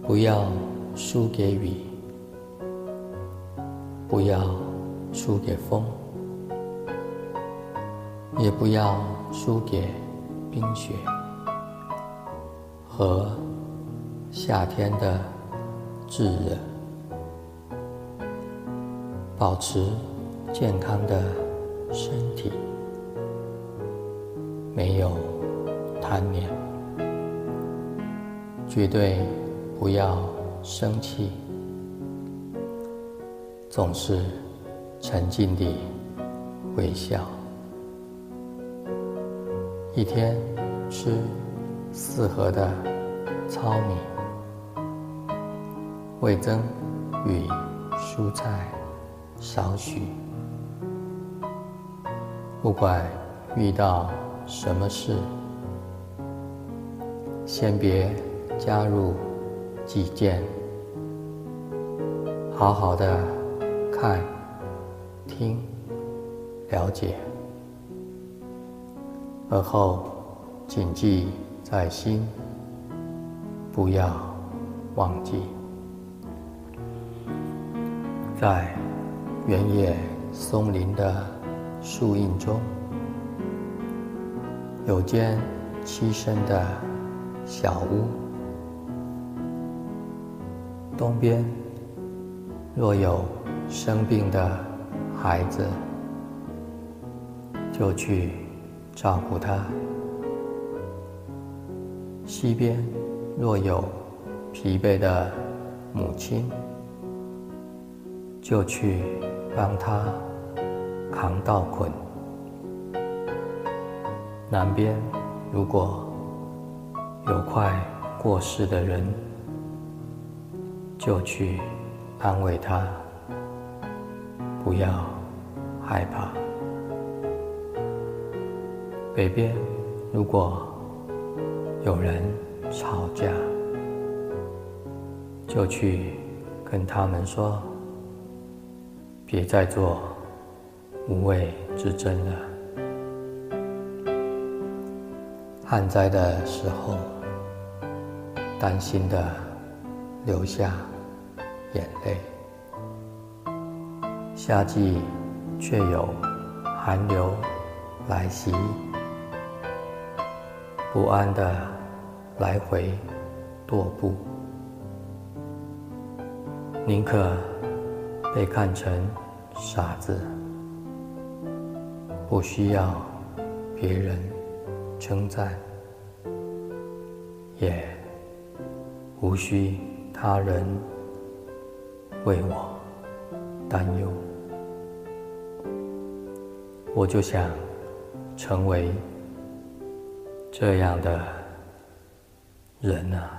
不要输给雨，不要输给风，也不要输给冰雪和夏天的炙热。保持健康的身体，没有贪念，绝对不要生气，总是沉静地微笑。一天吃4盒的糙米，味噌与蔬菜少许。不管遇到什么事，先别加入己见，好好的看、听、了解，而后谨记在心，不要忘记。在原野松林的树荫中，有间栖身的小屋。东边若有生病的孩子，就去照顾他；西边若有疲惫的母亲，就去帮他扛稻捆；南边如果有快过世的人，就去安慰他，不要害怕；北边如果有人吵架，就去跟他们说，别再做无谓之争了。旱灾的时候，担心的流下眼泪；夏季却有寒流来袭，不安的来回踱步，宁可被看成傻子，不需要别人称赞，也无需他人为我担忧。我就想成为这样的人啊。